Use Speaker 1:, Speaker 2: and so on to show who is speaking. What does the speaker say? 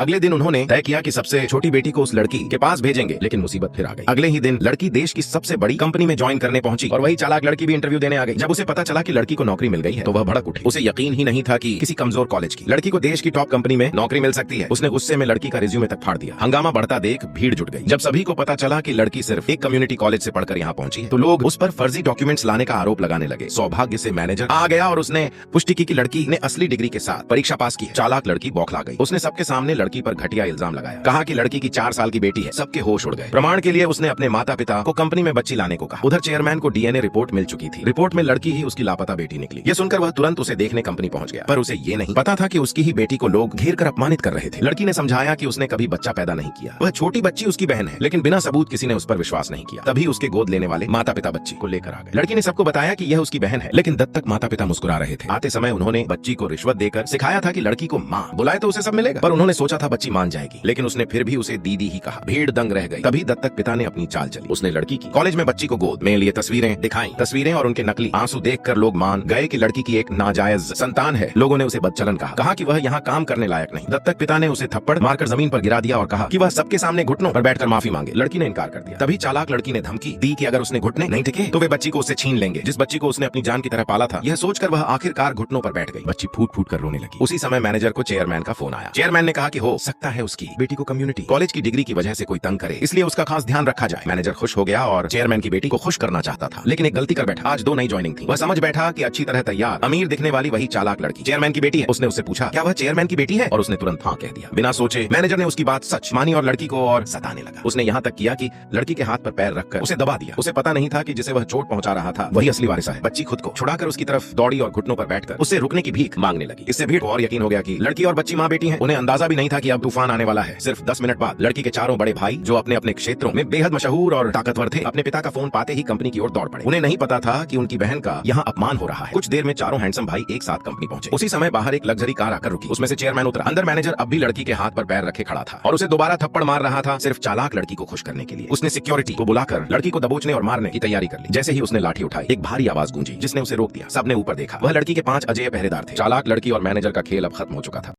Speaker 1: अगले दिन उन्होंने तय किया कि सबसे छोटी बेटी को उस लड़की के पास भेजेंगे, लेकिन मुसीबत फिर आ गई। अगले ही दिन लड़की देश की सबसे बड़ी कंपनी में ज्वाइन करने पहुंची और वही चालाक लड़की भी इंटरव्यू देने आ गई। जब उसे पता चला कि लड़की को नौकरी मिल गई है तो वह भड़क उठी। उसे यकीन ही नहीं था कि किसी कमजोर कॉलेज की लड़की को देश की टॉप कंपनी में नौकरी मिल सकती है। उसने गुस्से में लड़की का रिज्यूमे तक फाड़ दिया। हंगामा बढ़ता देख भीड़ जुट गई। जब सभी को पता चला कि लड़की सिर्फ एक कम्युनिटी कॉलेज से पढ़कर यहाँ पहुंची है तो लोग उस पर फर्जी डॉक्यूमेंट्स लाने का आरोप लगाने लगे। सौभाग्य से मैनेजर आ गया और उसने पुष्टि की कि लड़की ने असली डिग्री के साथ परीक्षा पास की है। चालाक लड़की बौखला गई। उसने सबके सामने लड़की पर घटिया इल्जाम लगाया, कहा कि लड़की की 4 साल की बेटी है। सबके होश उड़ गए। प्रमाण के लिए उसने अपने माता पिता को कंपनी में बच्ची लाने को कहा। उधर चेयरमैन को डीएनए रिपोर्ट मिल चुकी थी। रिपोर्ट में लड़की ही उसकी लापता बेटी निकली। ये सुनकर वह तुरंत उसे देखने कंपनी पहुंच गया, पर उसे ये नहीं पता था कि उसकी ही बेटी को लोग घेर कर अपमानित कर रहे थे। लड़की ने समझाया कि उसने कभी बच्चा पैदा नहीं किया, वह छोटी बच्ची उसकी बहन है, लेकिन बिना सबूत किसी ने उस पर विश्वास नहीं किया। तभी उसके गोद लेने वाले माता पिता बच्ची को लेकर आ गए। लड़की ने सबको बताया कि यह उसकी बहन है, लेकिन दत्तक माता पिता मुस्कुरा रहे थे। आते समय उन्होंने बच्ची को रिश्वत देकर सिखाया था कि लड़की को माँ बुलाए तो उसे सब मिलेगा, पर उन्होंने सोचा था बच्ची मान जाएगी, लेकिन उसने फिर भी उसे दीदी ही कहा। भीड़ दंग रह गई। तभी दत्तक पिता ने अपनी चाल चली। उसने लड़की की कॉलेज में बच्ची को गोद में लिए तस्वीरें दिखाई। तस्वीरें और उनके नकली आंसू देखकर लोग मान गए कि लड़की की एक नाजायज संतान है। लोगों ने उसे बदचलन कहा कि वह यहाँ काम करने लायक नहीं। दत्तक पिता ने उसे थप्पड़ मारकर जमीन पर गिरा दिया और कहा कि वह सबके सामने घुटनों पर बैठकर माफी मांगे। लड़की ने इनकार कर दिया। तभी चालाक लड़की ने धमकी दी कि अगर उसने घुटने नहीं टिके तो वे बच्ची को उससे छीन लेंगे, जिस बच्ची को उसने अपनी जान की तरह पाला था। यह सोचकर वह आखिरकार घुटनों पर बैठ गई। बच्ची फूट फूट कर रोने लगी। उसी समय मैनेजर को चेयरमैन का फोन आया। चेयरमैन ने कहा कि हो सकता है उसकी बेटी को कम्युनिटी कॉलेज की डिग्री की वजह से कोई तंग करे, इसलिए उसका खास ध्यान रखा जाए। मैनेजर खुश हो गया और चेयरमैन की बेटी को खुश करना चाहता था, लेकिन एक गलती कर बैठा। आज 2 नई ज्वाइनिंग थी। वह समझ बैठा कि अच्छी तरह तैयार अमीर दिखने वाली वही चालाक लड़की चेयरमैन की बेटी है। उसने उससे पूछा क्या वह चेयरमैन की बेटी है, और उसने तुरंत हाँ कह दिया। बिना सोचे मैनेजर ने उसकी बात सच मानी और लड़की को और सताने लगा। उसने यहाँ तक किया कि लड़की के हाथ पर पैर रखकर उसे दबा दिया। उसे पता नहीं था कि जिसे वह चोट पहुंचा रहा था वही असली वारिस है। बच्ची खुद को छुड़ाकर उसकी तरफ दौड़ी और घुटनों पर बैठकर उससे रुकने की भीख मांगने लगी। इससे भीड़ को और यकीन हो गया कि लड़की और बच्ची माँ बेटी हैं। उन्हें अंदाजा भी नहीं था कि अब तूफान आने वाला है। सिर्फ 10 मिनट बाद लड़की के चारों बड़े भाई, जो अपने अपने क्षेत्रों में बेहद मशहूर और ताकतवर थे, अपने पिता का फोन पाते ही कंपनी की ओर दौड़ पड़े। उन्हें नहीं पता था कि उनकी बहन का यहाँ अपमान हो रहा है। कुछ देर में चारों हैंडसम भाई एक साथ कंपनी पहुंचे। उसी समय बाहर एक लग्जरी कार आकर रुकी। उसमें से चेयरमैन उतरा। अंदर मैनेजर अब भी लड़की के हाथ पर पैर रखे खड़ा था और उसे दोबारा थप्पड़ मार रहा था, सिर्फ चालाक लड़की को खुश करने के लिए। उसने सिक्योरिटी को बुलाकर लड़की को दबोचने और मारने की तैयारी कर ली। जैसे ही उसने लाठी उठाई, एक भारी आवाज गूंजी जिसने उसे रोक दिया। सबने ऊपर देखा। वह लड़की के 5 अजय पहरेदार थे। चालाक लड़की और मैनेजर का खेल अब खत्म हो चुका था।